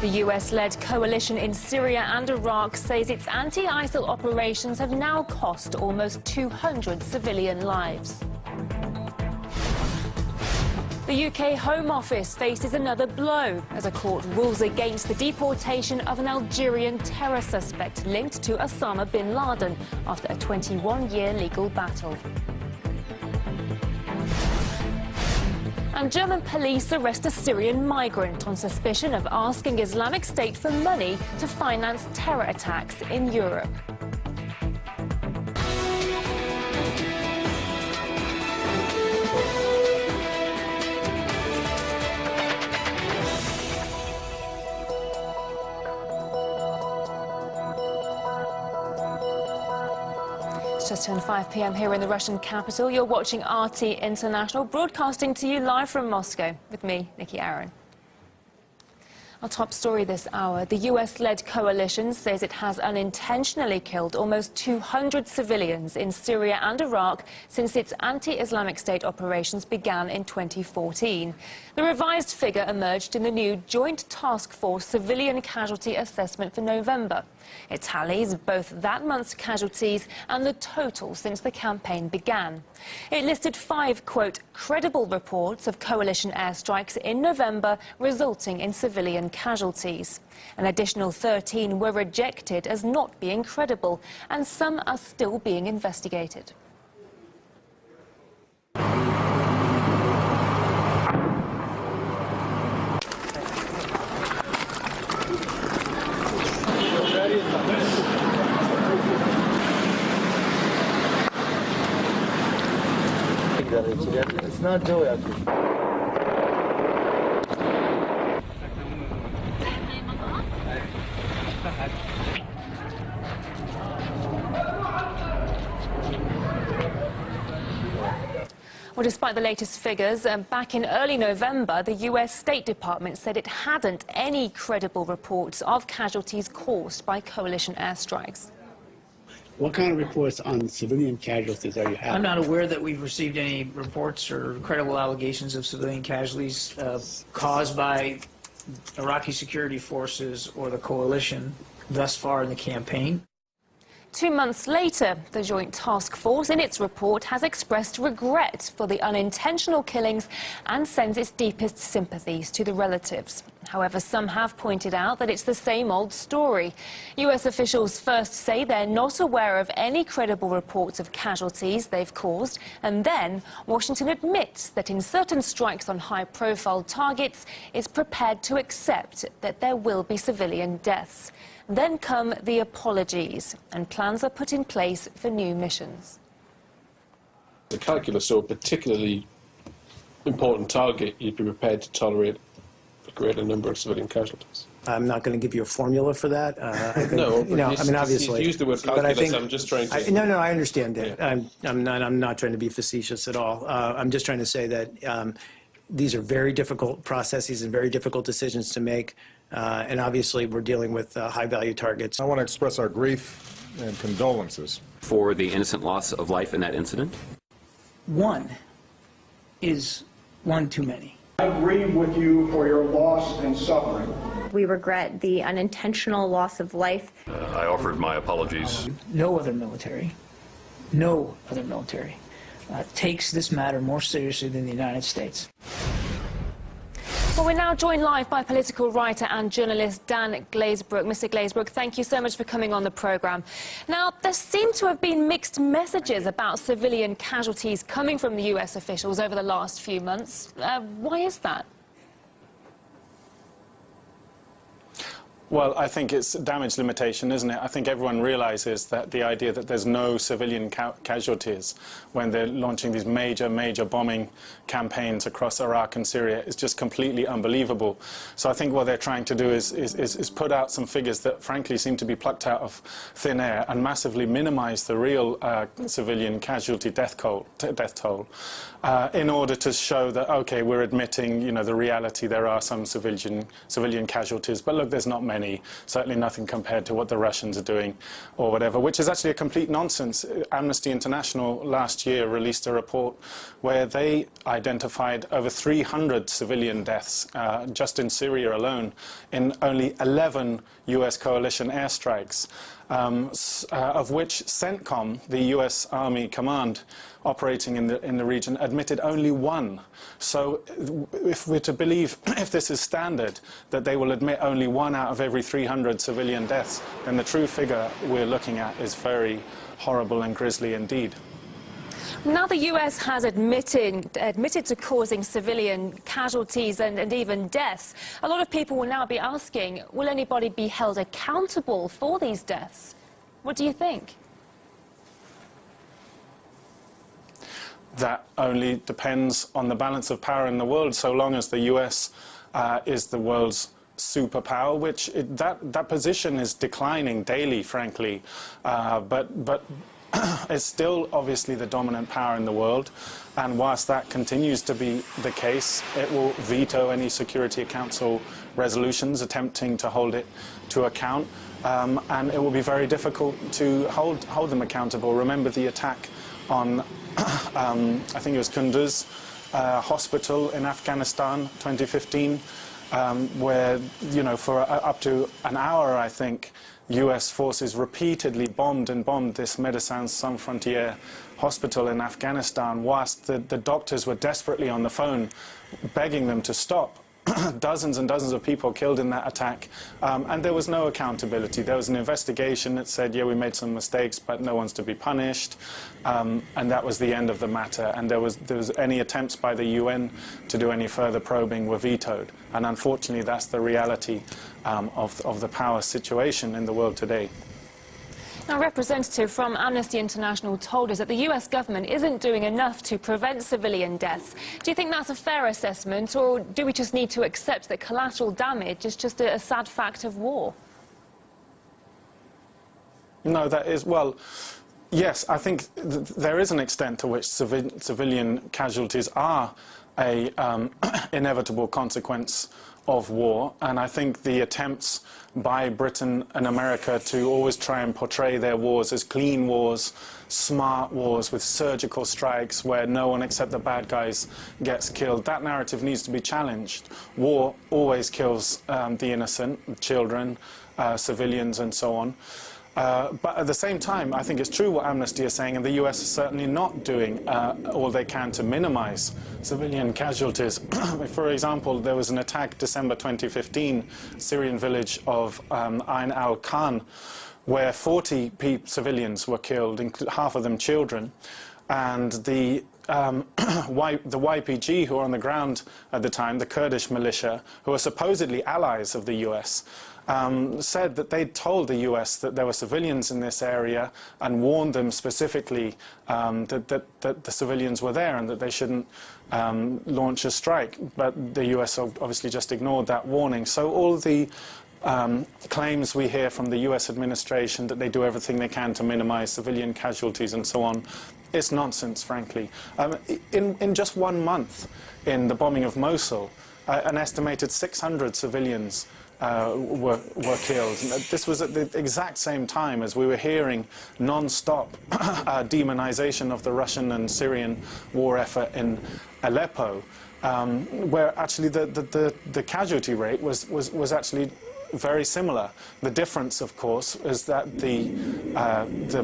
The US-led coalition in Syria and Iraq says its anti-ISIL operations have now cost almost 200 civilian lives. The UK Home Office faces another blow as a court rules against the deportation of an Algerian terror suspect linked to Osama Bin Laden after a 21-year legal battle. And German police arrest a Syrian migrant on suspicion of asking Islamic State for money to finance terror attacks in Europe. Just turned 5 p.m. here in the Russian capital. You're watching RT International, broadcasting to you live from Moscow with me, Nikki Aaron. Our top story this hour. The US-led coalition says it has unintentionally killed almost 200 civilians in Syria and Iraq since its anti-Islamic State operations began in 2014. The revised figure emerged in the new Joint Task Force Civilian Casualty Assessment for November. It tallies both that month's casualties and the total since the campaign began. It listed 5, quote, credible reports of coalition airstrikes in November resulting in civilian casualties. An additional 13 were rejected as not being credible, and some are still being investigated. It's not Joey, actually. Well, despite the latest figures, back in early November, the US State Department said it hadn't any credible reports of casualties caused by coalition airstrikes. What kind of reports on civilian casualties are you having? I'm not aware that we've received any reports or credible allegations of civilian casualties caused by Iraqi security forces or the coalition thus far in the campaign. 2 months later, the Joint Task Force, in its report, has expressed regret for the unintentional killings and sends its deepest sympathies to the relatives. However, some have pointed out that it's the same old story. US officials first say they're not aware of any credible reports of casualties they've caused, and then Washington admits that in certain strikes on high-profile targets, it's prepared to accept that there will be civilian deaths. Then come the apologies, and plans are put in place for new missions. The calculus of a particularly important target, you'd be prepared to tolerate a greater number of civilian casualties. I'm not going to give you a formula for that. I think, no, you know, I mean, obviously. You used the word calculus. But I think, I'm just trying to. No, I understand it. Yeah. I'm not trying to be facetious at all. I'm just trying to say that these are very difficult processes and very difficult decisions to make. And obviously, we're dealing with high-value targets. I want to express our grief and condolences for the innocent loss of life in that incident. One is one too many. I grieve with you for your loss and suffering. We regret the unintentional loss of life. I offered my apologies. No other military takes this matter more seriously than the United States. Well, we're now joined live by political writer and journalist Dan Glazebrook. Mr. Glazebrook, thank you so much for coming on the programme. Now, there seem to have been mixed messages about civilian casualties coming from the US officials over the last few months. Why is that? Well, I think it's damage limitation, isn't it? I think everyone realizes that the idea that there's no civilian casualties when they're launching these major bombing campaigns across Iraq and Syria is just completely unbelievable. So I think what they're trying to do is put out some figures that frankly seem to be plucked out of thin air and massively minimize the real civilian casualty death toll in order to show that, okay, we're admitting, you know, the reality, there are some civilian casualties, but look, there's not many. many, certainly nothing compared to what the Russians are doing or whatever, which is actually a complete nonsense. Amnesty International last year released a report where they identified over 300 civilian deaths just in Syria alone in only 11 US coalition airstrikes, of which CENTCOM, the US Army Command operating in the region, admitted only one. So if we're to believe, if this is standard, that they will admit only 1 out of every 300 civilian deaths, then the true figure we're looking at is very horrible and grisly indeed. Now the US has admitted to causing civilian casualties and even deaths. A lot of people will now be asking, will anybody be held accountable for these deaths? What do you think? That only depends on the balance of power in the world. So long as the US is the world's superpower, which that position is declining daily, frankly, but it's still obviously the dominant power in the world, and whilst that continues to be the case, it will veto any Security Council resolutions attempting to hold it to account, and it will be very difficult to hold them accountable. Remember the attack on I think it was Kunduz hospital in Afghanistan, 2015, where, you know, for up to an hour, I think, US forces repeatedly bombed this Médecins Sans Frontières hospital in Afghanistan, whilst the doctors were desperately on the phone begging them to stop. Dozens and dozens of people killed in that attack, and there was no accountability. There was an investigation that said, yeah, we made some mistakes, but no one's to be punished, and that was the end of the matter. And there was any attempts by the UN to do any further probing were vetoed. And unfortunately, that's the reality of the power situation in the world today. Now, a representative from Amnesty International told us that the US government isn't doing enough to prevent civilian deaths. Do you think that's a fair assessment, or do we just need to accept that collateral damage is just a sad fact of war? No, that is, well, yes, I think there is an extent to which civilian casualties are a inevitable consequence of war, and I think the attempts by Britain and America to always try and portray their wars as clean wars, smart wars with surgical strikes where no one except the bad guys gets killed, that narrative needs to be challenged. War always kills the innocent, children, civilians and so on. But at the same time, I think it's true what Amnesty is saying, and the US is certainly not doing all they can to minimize civilian casualties. For example, there was an attack December 2015, Syrian village of Ain al-Khan, where 40 civilians were killed, half of them children, and the YPG, who were on the ground at the time, the Kurdish militia, who were supposedly allies of the US, said that they'd told the US that there were civilians in this area and warned them specifically that the civilians were there and that they shouldn't launch a strike. But the US obviously just ignored that warning. So all the claims we hear from the US administration that they do everything they can to minimize civilian casualties and so on, it's nonsense, frankly. In just 1 month, in the bombing of Mosul, an estimated 600 civilians were killed. This was at the exact same time as we were hearing non-stop demonization of the Russian and Syrian war effort in Aleppo, where actually the casualty rate was actually very similar. The difference, of course, is that the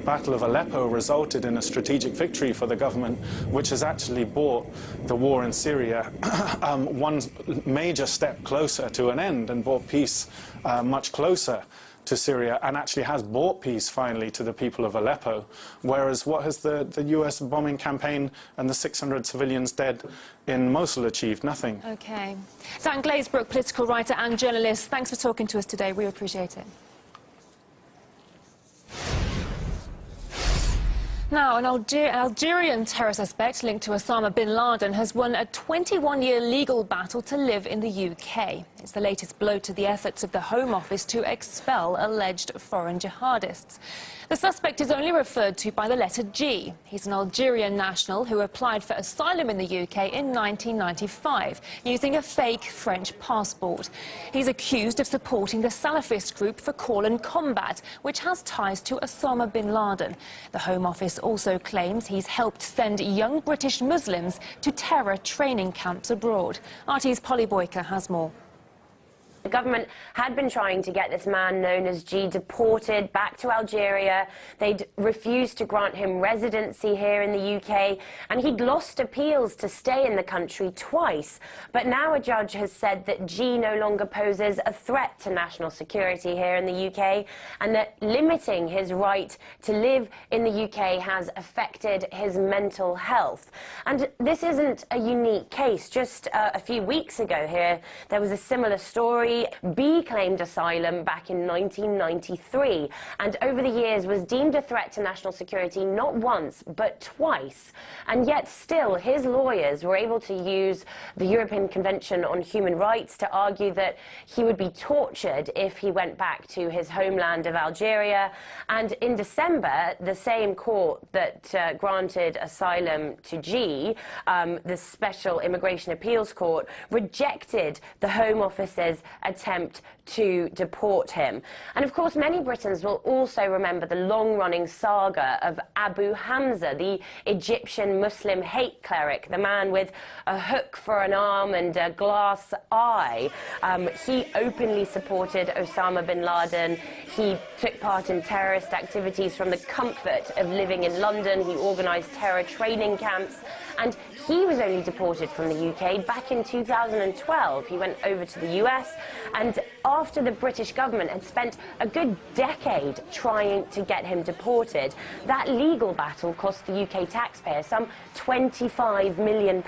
Battle of Aleppo resulted in a strategic victory for the government, which has actually brought the war in Syria one major step closer to an end and brought peace much closer to Syria, and actually has brought peace finally to the people of Aleppo. Whereas what has the US bombing campaign and the 600 civilians dead in Mosul achieved? Nothing. Okay. Dan Glazebrook, political writer and journalist, thanks for talking to us today. We appreciate it. Now, an Algerian terror suspect linked to Osama Bin Laden has won a 21-year legal battle to live in the UK. It's the latest blow to the efforts of the Home Office to expel alleged foreign jihadists. The suspect is only referred to by the letter G. He's an Algerian national who applied for asylum in the UK in 1995 using a fake French passport. He's accused of supporting the Salafist group for Call and Combat, which has ties to Osama Bin Laden. The Home Office also claims he's helped send young British Muslims to terror training camps abroad. RT's Polly Boyker has more. The government had been trying to get this man known as G deported back to Algeria. They'd refused to grant him residency here in the UK, and he'd lost appeals to stay in the country twice. But now a judge has said that G no longer poses a threat to national security here in the UK, and that limiting his right to live in the UK has affected his mental health. And this isn't a unique case. Just a few weeks ago here, there was a similar story. B claimed asylum back in 1993 and over the years was deemed a threat to national security not once but twice. And yet still his lawyers were able to use the European Convention on Human Rights to argue that he would be tortured if he went back to his homeland of Algeria. And in December, the same court that granted asylum to G, the Special Immigration Appeals Court, rejected the Home Office's attempt to deport him. And of course many Britons will also remember the long-running saga of Abu Hamza, the Egyptian Muslim hate cleric, the man with a hook for an arm and a glass eye. He openly supported Osama Bin Laden. He took part in terrorist activities from the comfort of living in London. He organised terror training camps, and he was only deported from the UK back in 2012. He went over to the US, and after the British government had spent a good decade trying to get him deported, that legal battle cost the UK taxpayer some £25 million.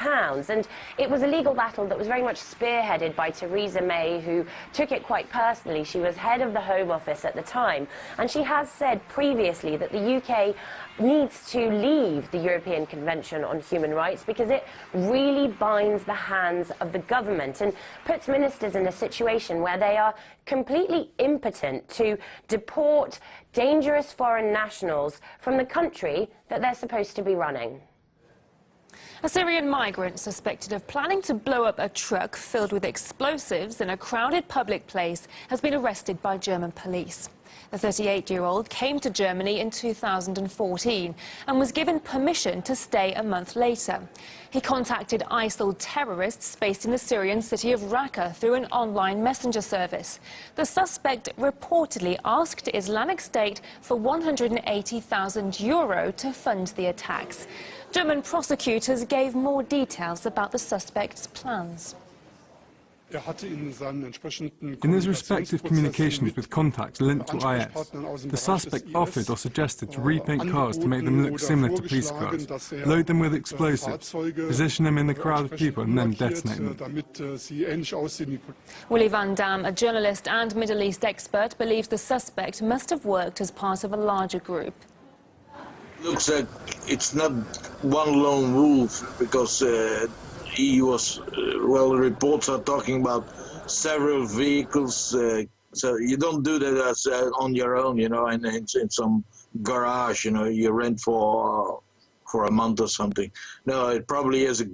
And it was a legal battle that was very much spearheaded by Theresa May, who took it quite personally. She was head of the Home Office at the time, and she has said previously that the UK needs to leave the European Convention on Human Rights because it really binds the hands of the government and puts ministers in a situation where they are completely impotent to deport dangerous foreign nationals from the country that they're supposed to be running. A Syrian migrant suspected of planning to blow up a truck filled with explosives in a crowded public place has been arrested by German police. The 38-year-old came to Germany in 2014 and was given permission to stay a month later. He contacted ISIL terrorists based in the Syrian city of Raqqa through an online messenger service. The suspect reportedly asked Islamic State for €180,000 to fund the attacks. German prosecutors gave more details about the suspect's plans. In his respective communications with contacts linked to IS, the suspect offered or suggested to repaint cars to make them look similar to police cars, load them with explosives, position them in the crowd of people and then detonate them. Willy van Dam, a journalist and Middle East expert, believes the suspect must have worked as part of a larger group. Looks like it's not one lone wolf because he was, reports are talking about several vehicles, so you don't do that as on your own, you know, in some garage, you know, you rent for a month or something. No, it probably is a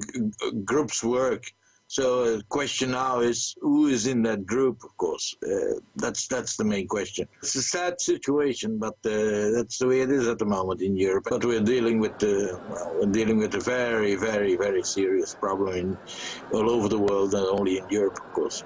group's work. So the question now is, who is in that group, of course. That's the main question. It's a sad situation, but that's the way it is at the moment in Europe. But we're dealing with a very, very, very serious problem all over the world, not only in Europe, of course.